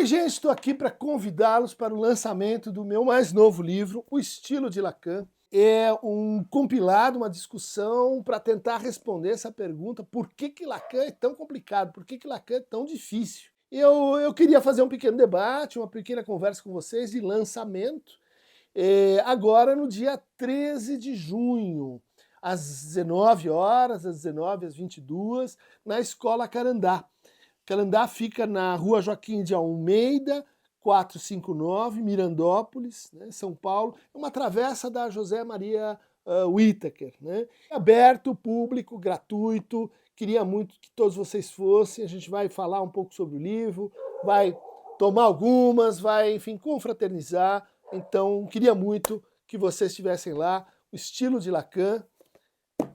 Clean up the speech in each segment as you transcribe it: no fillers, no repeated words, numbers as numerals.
Oi, gente, estou aqui para convidá-los para o lançamento do meu mais novo livro, O Estilo de Lacan. É um compilado, uma discussão para tentar responder essa pergunta: por que Lacan é tão complicado? Por que Lacan é tão difícil? Eu queria fazer um pequeno debate, uma pequena conversa com vocês de lançamento, agora no dia 13 de junho, às 19 horas, às 19 às 22, na Escola Carandá. Carandá fica na Rua Joaquim de Almeida, 459, Mirandópolis, né, São Paulo. É uma travessa da José Maria Whittaker, né? Aberto, público, gratuito. Queria muito que todos vocês fossem. A gente vai falar um pouco sobre o livro, vai tomar algumas, vai, enfim, confraternizar. Então, queria muito que vocês estivessem lá. O Estilo de Lacan,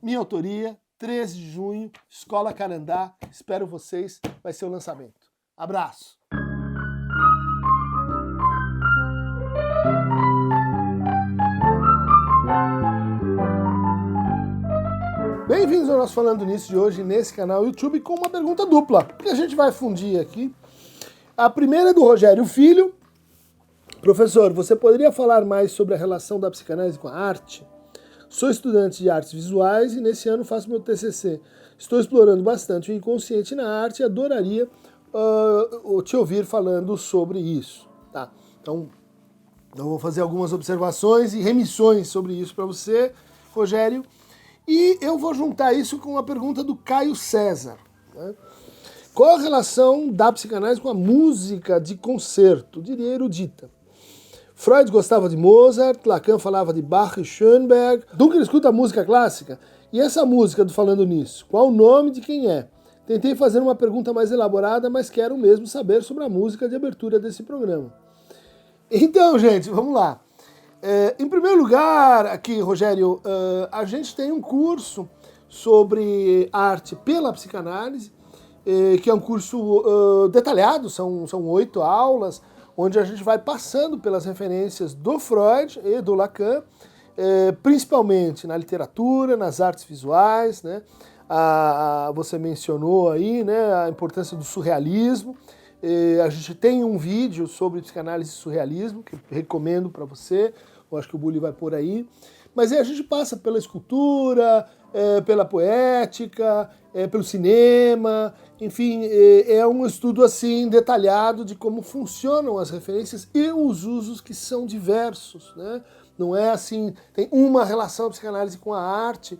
minha autoria, 13 de junho, Escola Carandá. Espero vocês, vai ser o lançamento. Abraço! Bem-vindos ao nosso Falando Nisso de hoje, nesse canal YouTube, com uma pergunta dupla, que a gente vai fundir aqui. A primeira é do Rogério Filho. Professor, você poderia falar mais sobre a relação da psicanálise com a arte? Sou estudante de artes visuais e nesse ano faço meu TCC. Estou explorando bastante o inconsciente na arte e adoraria te ouvir falando sobre isso. Tá? Então, eu vou fazer algumas observações e remissões sobre isso para você, Rogério. E eu vou juntar isso com uma pergunta do Caio César. Né? Qual a relação da psicanálise com a música de concerto? Diria erudita. Freud gostava de Mozart, Lacan falava de Bach e Schoenberg. Duncan escuta música clássica? E essa música do Falando Nisso? Qual o nome de quem é? Tentei fazer uma pergunta mais elaborada, mas quero mesmo saber sobre a música de abertura desse programa. Então, gente, vamos lá. Em primeiro lugar, aqui, Rogério, a gente tem um curso sobre arte pela psicanálise, que é um curso detalhado, são 8 aulas, onde a gente vai passando pelas referências do Freud e do Lacan, principalmente na literatura, nas artes visuais, né? Você mencionou aí, né, a importância do surrealismo. A gente tem um vídeo sobre psicanálise e surrealismo, que eu recomendo para você, eu acho que o Bully vai por aí. Mas aí a gente passa pela escultura, pela poética, pelo cinema, enfim, é um estudo assim detalhado de como funcionam as referências e os usos que são diversos, né? Não é assim, tem uma relação da psicanálise com a arte,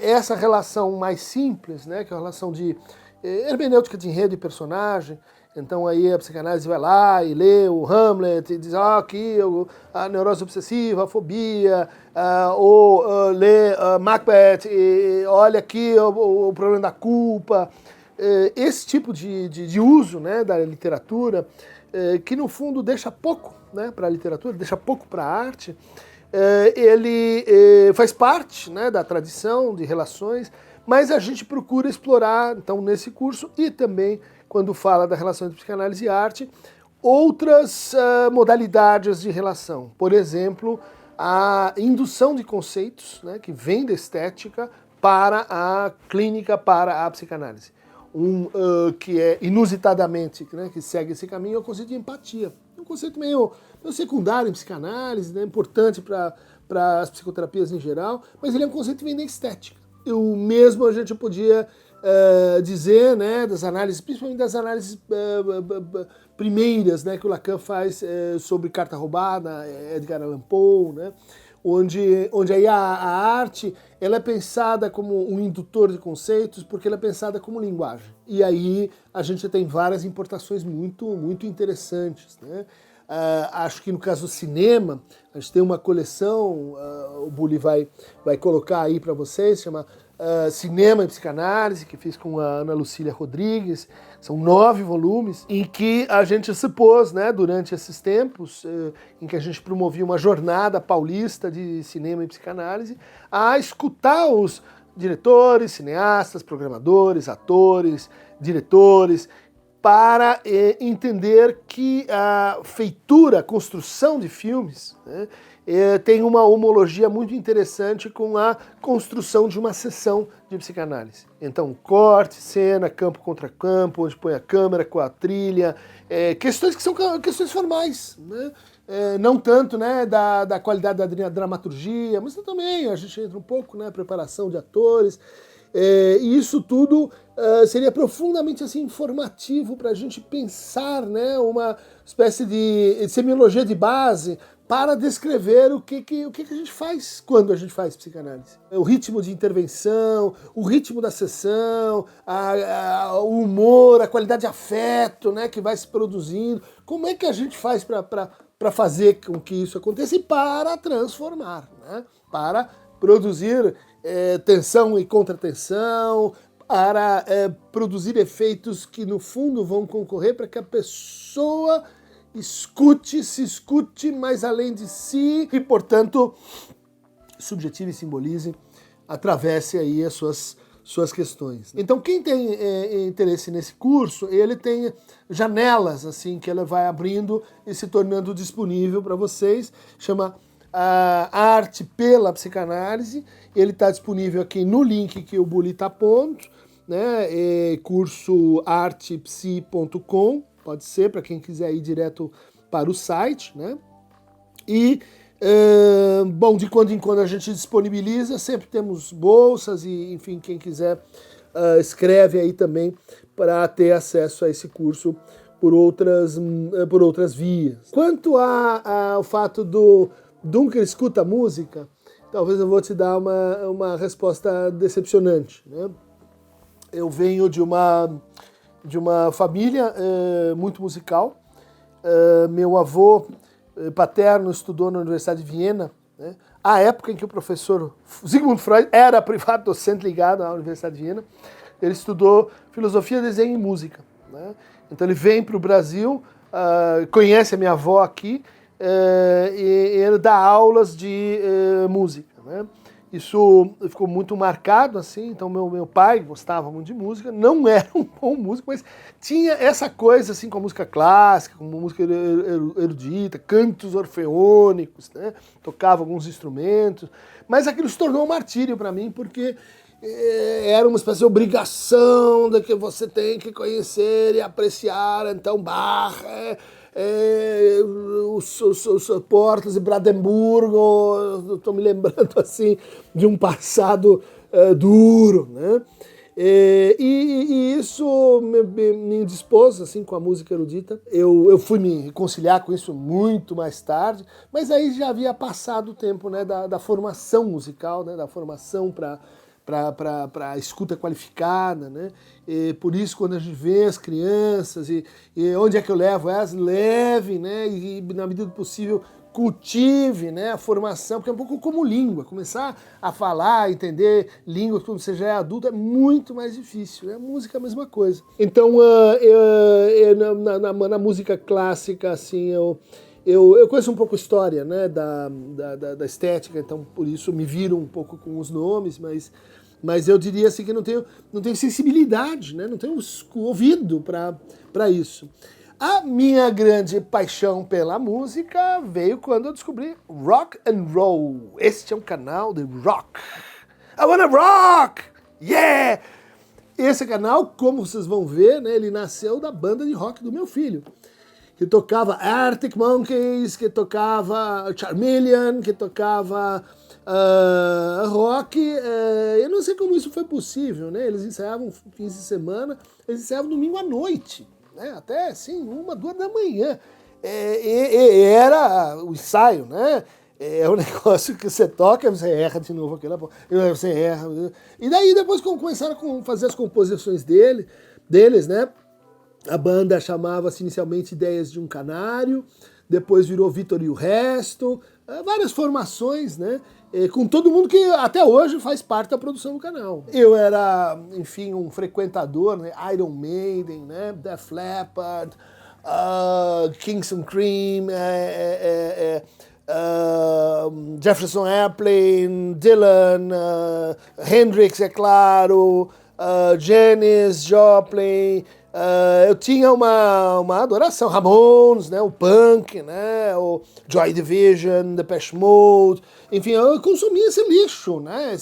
essa relação mais simples, né, que é a relação de hermenêutica de enredo e personagem. Então aí a psicanálise vai lá e lê o Hamlet e diz, aqui a neurose obsessiva, a fobia, ou lê Macbeth e olha aqui o problema da culpa. Esse tipo de uso, né, da literatura, que no fundo deixa pouco, né, para a literatura, deixa pouco para a arte, ele faz parte, né, da tradição de relações, mas a gente procura explorar, então, nesse curso e também quando fala da relação entre psicanálise e arte, outras modalidades de relação. Por exemplo, a indução de conceitos, né, que vem da estética para a clínica, para a psicanálise. Que é inusitadamente, né, que segue esse caminho, é o conceito de empatia. É um conceito meio secundário em psicanálise, né, importante para as psicoterapias em geral, mas ele é um conceito que vem da estética. O mesmo a gente podia dizer, né, das análises, principalmente das análises primeiras, né, que o Lacan faz sobre Carta Roubada, Edgar Allan Poe, né, onde aí a arte ela é pensada como um indutor de conceitos, porque ela é pensada como linguagem. E aí a gente tem várias importações muito, muito interessantes, né. Acho que no caso do cinema, a gente tem uma coleção, o Bully vai colocar aí para vocês, chama Cinema e Psicanálise, que fiz com a Ana Lucília Rodrigues. São 9 volumes, em que a gente se pôs, né, durante esses tempos, em que a gente promovia uma jornada paulista de cinema e psicanálise, a escutar os diretores, cineastas, programadores, atores, diretores, para entender que a feitura, a construção de filmes, né, tem uma homologia muito interessante com a construção de uma sessão de psicanálise. Então, corte, cena, campo contra campo, onde põe a câmera com a trilha, questões que são questões formais, né? Não tanto, né, da qualidade da dramaturgia, mas também a gente entra um pouco na preparação de atores. E isso tudo seria profundamente assim, informativo para a gente pensar, né, uma espécie de semiologia de base para descrever o que a gente faz quando a gente faz psicanálise. O ritmo de intervenção, o ritmo da sessão, o humor, a qualidade de afeto, né, que vai se produzindo. Como é que a gente faz para fazer com que isso aconteça e para transformar, né, para produzir tensão e contratensão, para produzir efeitos que no fundo vão concorrer para que a pessoa se escute mais além de si e, portanto, subjetive e simbolize, atravesse aí as suas questões. Então, quem tem interesse nesse curso, ele tem janelas assim que ela vai abrindo e se tornando disponível para vocês, chama a Arte pela Psicanálise. Ele está disponível aqui no link que o Bully está pondo, né? Curso artepsi.com, pode ser para quem quiser ir direto para o site, né? E bom, de quando em quando a gente disponibiliza, sempre temos bolsas e, enfim, quem quiser escreve aí também para ter acesso a esse curso por outras vias. Quanto ao fato do Dunker escuta música, talvez eu vou te dar uma resposta decepcionante, né? Eu venho de uma família muito musical. Meu avô paterno estudou na Universidade de Viena, né? À época em que o professor Sigmund Freud era privado docente ligado à Universidade de Viena. Ele estudou filosofia, desenho e música, né? Então ele vem para o Brasil, conhece a minha avó aqui, e ele dá aulas de música, né? Isso ficou muito marcado, assim. Então meu pai gostava muito de música, não era um bom músico, mas tinha essa coisa assim com a música clássica, com a música erudita, cantos orfeônicos, né? Tocava alguns instrumentos, mas aquilo se tornou um martírio para mim, porque era uma espécie de obrigação de que você tem que conhecer e apreciar, então Bach, os Portas e Brandemburgo. Estou me lembrando assim de um passado duro, né? E isso me indispôs assim, com a música erudita. Eu fui me reconciliar com isso muito mais tarde, mas aí já havia passado o tempo, né, da formação musical, né, da formação para a escuta qualificada, né? E por isso, quando a gente vê as crianças e onde é que eu levo elas, leve, né? E na medida do possível cultive, né, a formação, porque é um pouco como língua. Começar a falar, entender línguas quando você já é adulto é muito mais difícil, né? A música é a mesma coisa. Então, na música clássica, assim, eu conheço um pouco a história, né, da estética, então por isso me viro um pouco com os nomes, mas eu diria assim que não tenho sensibilidade, né, não tenho ouvido para isso. A minha grande paixão pela música veio quando eu descobri Rock and Roll. Este é um canal de rock. I wanna rock! Yeah! Esse canal, como vocês vão ver, né, ele nasceu da banda de rock do meu filho, que tocava Arctic Monkeys, que tocava Charmeleon, que tocava rock. Eu não sei como isso foi possível, né? Eles ensaiavam fins de semana, eles ensaiavam domingo à noite, né? Até assim, 1, 2 da manhã. Era o ensaio, né? É um negócio que você toca, você erra de novo aquela, você erra. E daí depois começaram a fazer as composições deles, né? A banda chamava-se inicialmente Ideias de um Canário, depois virou Vitor e o Resto, várias formações, né? Com todo mundo que até hoje faz parte da produção do canal. Eu era, enfim, um frequentador, né? Iron Maiden, né? Def Leppard, Kingston Cream, Jefferson Airplane, Dylan, Hendrix, é claro, Janis Joplin, Eu tinha uma adoração, Ramones, né, o punk, né, o Joy Division, Depeche Mode, enfim, eu consumia esse lixo, né,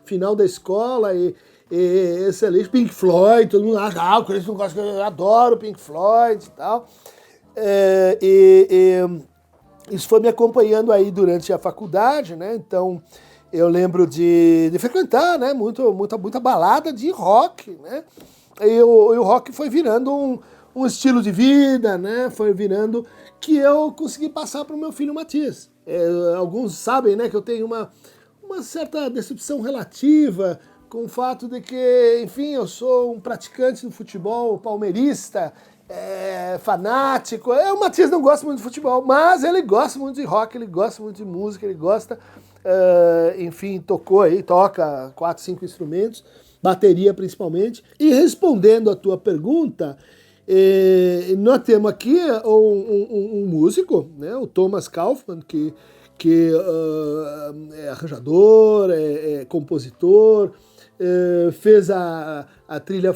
final da escola e esse lixo, Pink Floyd, todo mundo acha, o Chris não gosta, eu adoro Pink Floyd e tal, isso foi me acompanhando aí durante a faculdade, né, então eu lembro de frequentar, né, muita balada de rock, né, e o rock foi virando um estilo de vida, né? Foi virando que eu consegui passar para o meu filho Matias. Alguns sabem, né, que eu tenho uma certa decepção relativa com o fato de que, enfim, eu sou um praticante do futebol, palmeirista, fanático. O Matias não gosta muito de futebol, mas ele gosta muito de rock, ele gosta muito de música, ele gosta, enfim, toca 4, 5 instrumentos, bateria principalmente. E respondendo a tua pergunta, nós temos aqui um músico, né, o Thomas Kaufmann, que é arranjador, é compositor, fez a trilha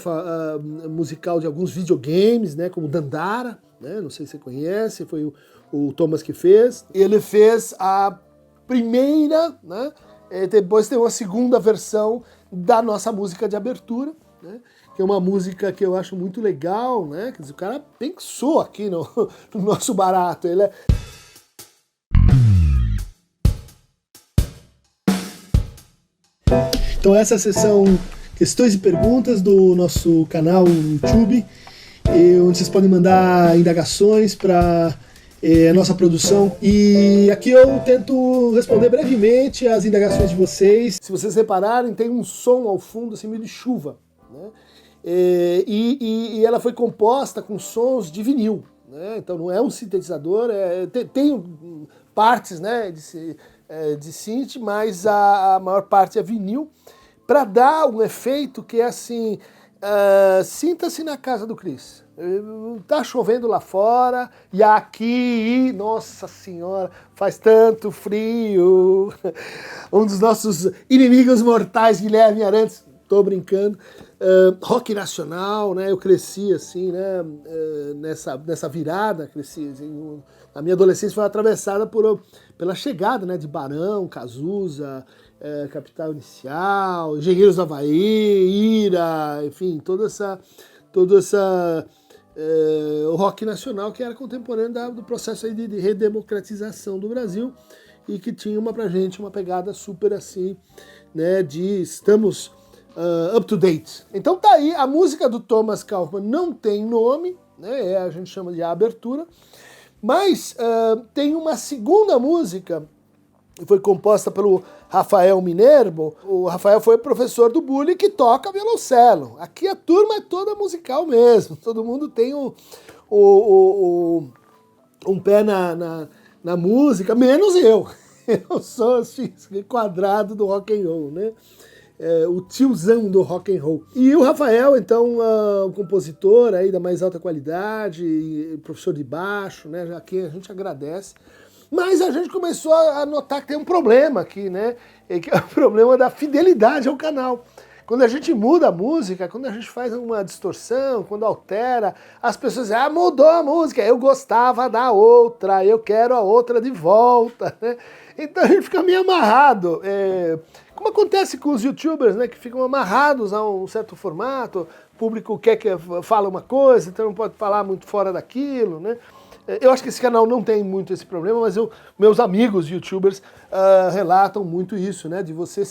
musical de alguns videogames, né, como Dandara, né, não sei se você conhece, foi o Thomas que fez. Ele fez a primeira, né, depois tem uma segunda versão da nossa música de abertura, né? Que é uma música que eu acho muito legal, né? Quer dizer, o cara pensou aqui no nosso barato. Então essa é a sessão questões e perguntas do nosso canal no YouTube, onde vocês podem mandar indagações para a nossa produção, e aqui eu tento responder brevemente as indagações de vocês. Se vocês repararem, tem um som ao fundo assim, meio de chuva, né? E ela foi composta com sons de vinil, né? Então não é um sintetizador, tem partes, né, de synth, mas a maior parte é vinil, para dar um efeito que é assim, sinta-se na casa do Chris. Tá chovendo lá fora e aqui, nossa senhora, faz tanto frio. Um dos nossos inimigos mortais, Guilherme Arantes, tô brincando. Rock nacional, né? Eu cresci assim, né? Nessa virada, cresci. Assim, a minha adolescência foi atravessada pela chegada, né, de Barão, Cazuza, Capital Inicial, Engenheiros do Havaí, Ira, enfim, toda essa o rock nacional, que era contemporâneo do processo aí de redemocratização do Brasil, e que tinha pra gente uma pegada super assim, né, de estamos up to date. Então tá aí, a música do Thomas Kaufmann não tem nome, né, a gente chama de abertura, mas tem uma segunda música que foi composta pelo Rafael Minervo. O Rafael foi professor do Bully, que toca violoncelo. Aqui a turma é toda musical mesmo, todo mundo tem um pé na música, menos eu. Eu sou assim, quadrado do rock and roll, né? O tiozão do rock and roll. E o Rafael, então, um compositor aí da mais alta qualidade, professor de baixo, né? Já que a gente agradece. Mas a gente começou a notar que tem um problema aqui, né? Que é o problema da fidelidade ao canal. Quando a gente muda a música, quando a gente faz uma distorção, quando altera, as pessoas dizem, mudou a música, eu gostava da outra, eu quero a outra de volta, né? Então a gente fica meio amarrado. Como acontece com os youtubers, né? Que ficam amarrados a um certo formato, o público quer que fale uma coisa, então não pode falar muito fora daquilo, né? Eu acho que esse canal não tem muito esse problema, mas meus amigos youtubers relatam muito isso, né? De você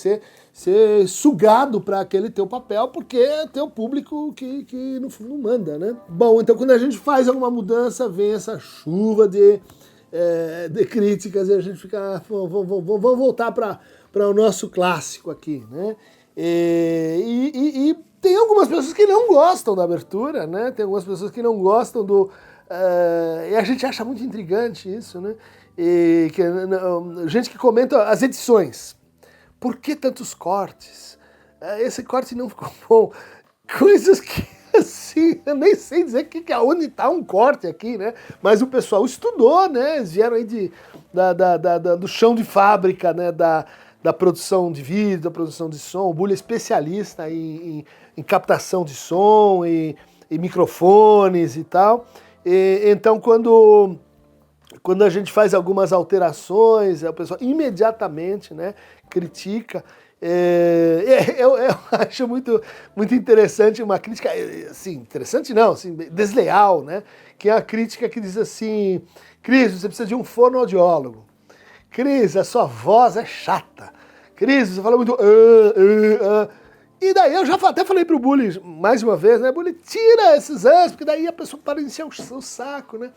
ser sugado para aquele teu papel, porque é teu público que no fundo manda, né? Bom, então quando a gente faz alguma mudança, vem essa chuva de críticas e a gente fica, vamos voltar para o nosso clássico aqui, né? E tem algumas pessoas que não gostam da abertura, né? Tem algumas pessoas que não gostam e a gente acha muito intrigante isso, né? Gente que comenta as edições. Por que tantos cortes? Esse corte não ficou bom. Coisas que, assim, eu nem sei dizer onde está um corte aqui, né? Mas o pessoal estudou, né? Eles vieram aí do chão de fábrica, né? Da produção de vídeo, da produção de som. O Bully é especialista em captação de som e e microfones e tal. Então, quando a gente faz algumas alterações, a pessoa imediatamente, né, critica. Eu acho muito interessante uma crítica, assim, interessante não, assim, desleal, né, que é a crítica que diz assim: Cris, você precisa de um fonoaudiólogo. Cris, a sua voz é chata. Cris, você fala muito... E daí eu já até falei pro Bully, mais uma vez, né, Bully, tira esses porque daí a pessoa para de encher o saco, né.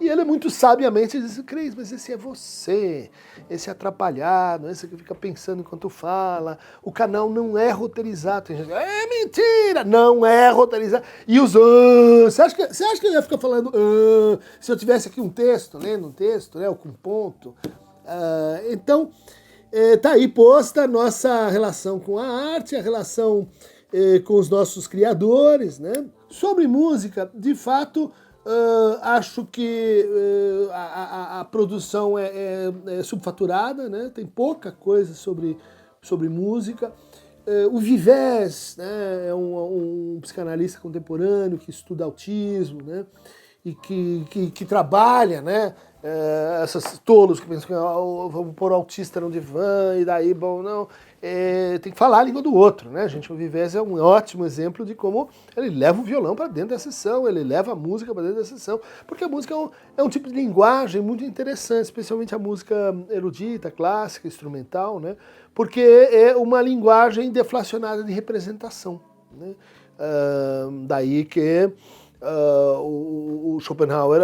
E ele muito sabiamente diz: Cris, mas esse é você, esse é atrapalhado, esse que fica pensando enquanto fala, o canal não é roteirizado. Tem gente que é mentira, não é roteirizado. E os você acha que eu ia ficar falando se eu tivesse aqui um texto, lendo um texto, né, ou com ponto? Então, tá aí posta a nossa relação com a arte, a relação com os nossos criadores, né? Sobre música, de fato... acho que a produção é subfaturada, né? Tem pouca coisa sobre música. O Vivés, né, é um psicanalista contemporâneo que estuda autismo, né, e que trabalha, né, essas tolos que pensam que vamos pôr o autista no divã e daí, bom, não, tem que falar a língua do outro, né, gente. O Vivés é um ótimo exemplo de como ele leva o violão para dentro da sessão, ele leva a música para dentro da sessão, porque a música é um tipo de linguagem muito interessante, especialmente a música erudita, clássica, instrumental, né, porque é uma linguagem deflacionada de representação, né, daí que o Schopenhauer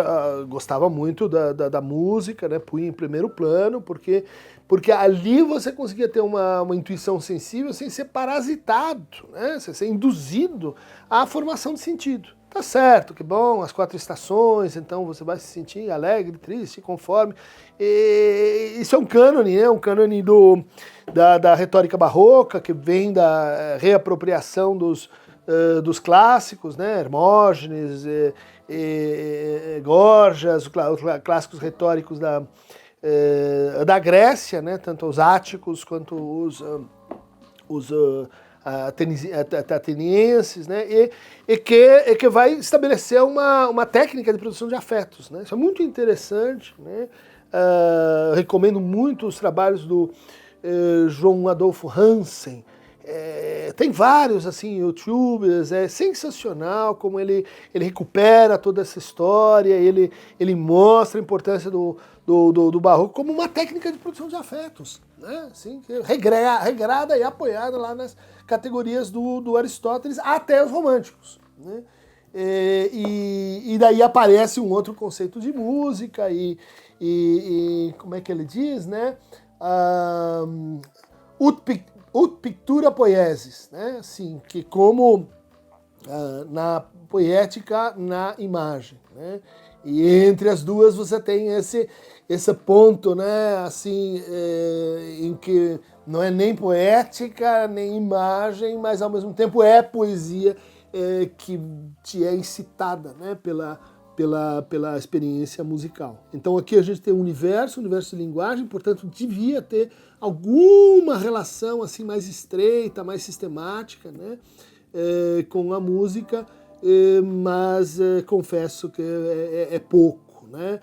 gostava muito da música, né, punha em primeiro plano, porque ali você conseguia ter uma intuição sensível sem ser parasitado, né, sem ser induzido à formação de sentido. Tá certo, que bom, as 4 estações, então você vai se sentir alegre, triste, conforme. Isso é um cânone, né, um cânone da retórica barroca, que vem da reapropriação dos clássicos, né, Hermógenes, Gorgias, os clássicos retóricos da Grécia, né, tanto os áticos quanto os atenienses, né, e que vai estabelecer uma técnica de produção de afetos, né. Isso é muito interessante, né. Recomendo muito os trabalhos do João Adolfo Hansen. Tem vários assim youtubers, é sensacional como ele recupera toda essa história, ele mostra a importância do barroco como uma técnica de produção de afetos, né? Assim, regrada e apoiada lá nas categorias do Aristóteles até os românticos, né? E daí aparece um outro conceito de música e como é que ele diz, né? Ut pictura poiesis, né? Assim, que como na poética, na imagem, né? E entre as duas você tem esse ponto, né? Assim, em que não é nem poética, nem imagem, mas ao mesmo tempo é poesia que te é incitada, né? Pela experiência musical. Então aqui a gente tem um universo de linguagem, portanto devia ter alguma relação assim mais estreita, mais sistemática, né, com a música, mas confesso que é pouco, né.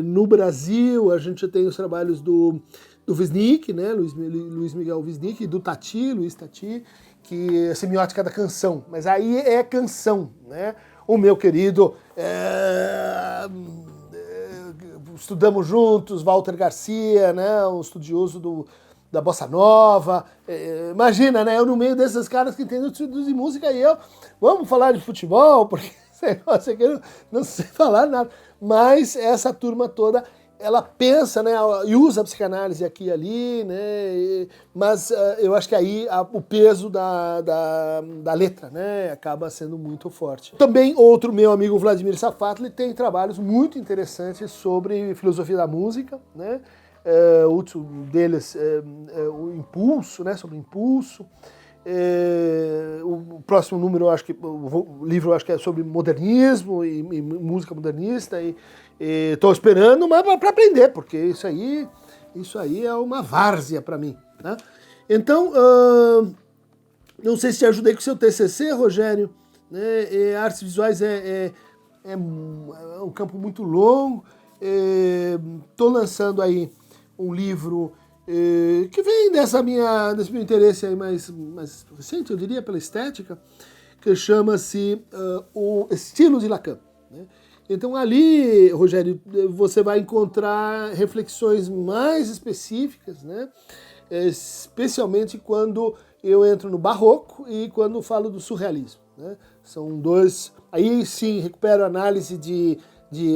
No Brasil a gente tem os trabalhos do Wisnik, né, Luiz Miguel Wisnik, e do Luiz Tati, que é semiótica da canção, mas aí é canção, né. O meu querido, estudamos juntos, Walter Garcia, né, um estudioso da Bossa Nova. Imagina, né, eu no meio desses caras que entendem tudo de música e vamos falar de futebol, porque eu não sei falar nada. Mas essa turma toda, ela pensa, né, e usa a psicanálise aqui e ali, né, mas eu acho que aí o peso da letra, né, acaba sendo muito forte. Também outro meu amigo Vladimir Safatli tem trabalhos muito interessantes sobre filosofia da música, né, o último deles o Impulso, né, sobre impulso. O próximo número, o livro acho que é sobre modernismo e música modernista, e estou esperando, mas para aprender, porque isso aí é uma várzea para mim, né? Então, não sei se te ajudei com o seu TCC, Rogério, né? Artes visuais é um campo muito longo. Estou lançando aí um livro que vem desse meu interesse aí mais recente, eu diria, pela estética, que chama-se O Estilo de Lacan, né? Então ali, Rogério, você vai encontrar reflexões mais específicas, né? Especialmente quando eu entro no barroco e quando falo do surrealismo, né? São dois... Aí sim, recupero a análise de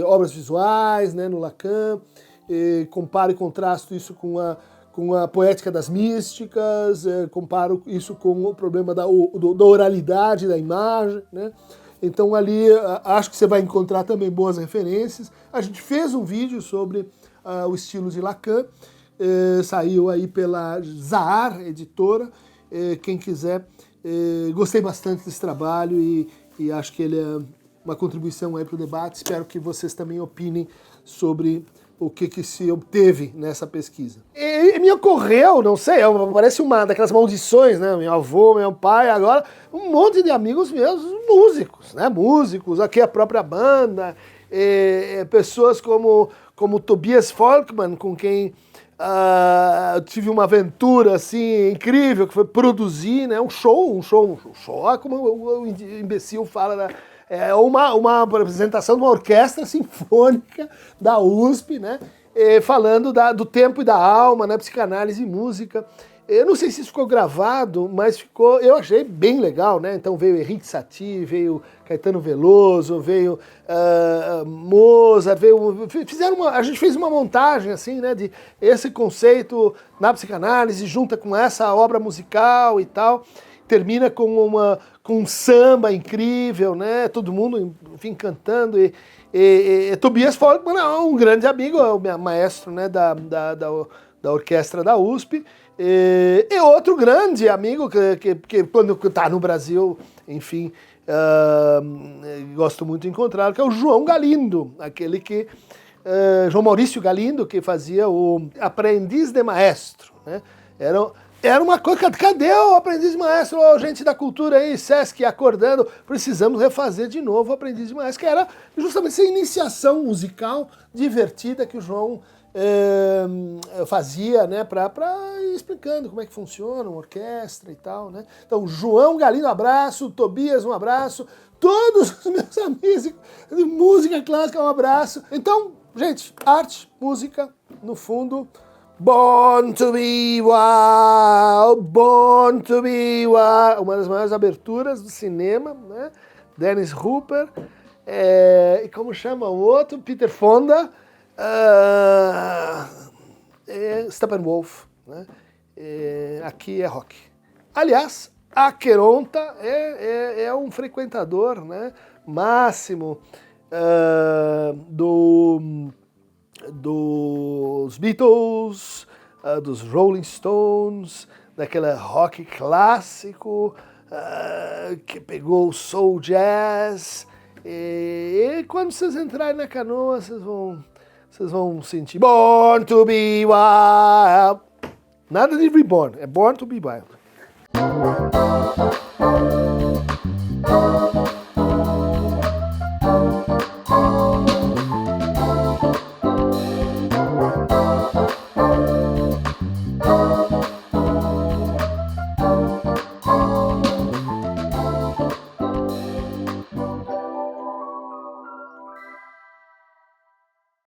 obras visuais, né, no Lacan, comparo e contrasto isso com a poética das místicas, comparo isso com o problema da oralidade da imagem, né? Então ali acho que você vai encontrar também boas referências. A gente fez um vídeo sobre o estilo de Lacan, saiu aí pela Zahar Editora, quem quiser. Gostei bastante desse trabalho e acho que ele é uma contribuição aí para o debate. Espero que vocês também opinem sobre o que se obteve nessa pesquisa. E me ocorreu, não sei, parece uma daquelas maldições, né? Meu avô, meu pai, agora um monte de amigos meus, músicos, né? Músicos, aqui a própria banda, pessoas como Tobias Folkman, com quem eu tive uma aventura assim incrível, que foi produzir, né? Um show, como o imbecil fala, né? Uma apresentação de uma orquestra sinfônica da USP, né? Falando do tempo e da alma, né? Psicanálise e música. Eu não sei se isso ficou gravado, mas ficou, eu achei bem legal, né? Então veio Henrique Satie, veio Caetano Veloso, veio Mozart, a gente fez uma montagem assim, né? De esse conceito na psicanálise, junta com essa obra musical e tal. Termina com um samba incrível, né? Todo mundo, enfim, cantando. Tobias Folkman é um grande amigo, é o maestro, né, da orquestra da USP. E outro grande amigo que quando está no Brasil, enfim, gosto muito de encontrá-lo, que é o João Galindo, aquele que... João Maurício Galindo, que fazia o Aprendiz de Maestro, né? Era uma coisa, cadê o Aprendiz de Maestro? Oh, gente da cultura aí, Sesc acordando, precisamos refazer de novo o Aprendiz de Maestro, que era justamente essa iniciação musical divertida que o João fazia, né, para ir explicando como é que funciona uma orquestra e tal, né? Então, João Galindo, um abraço, Tobias, um abraço, todos os meus amigos de música clássica, um abraço. Então, gente, arte, música, no fundo... Born to be Wild, Born to be Wild, uma das maiores aberturas do cinema, né? Dennis Hopper, e como chama o outro? Peter Fonda, Steppenwolf, né? Aqui é rock. Aliás, Aqueronta é um frequentador, né, máximo dos Beatles, dos Rolling Stones, daquele rock clássico que pegou o soul jazz. E quando vocês entrarem na canoa, vocês vão sentir Born to be Wild. Nada de Reborn, é Born to be Wild.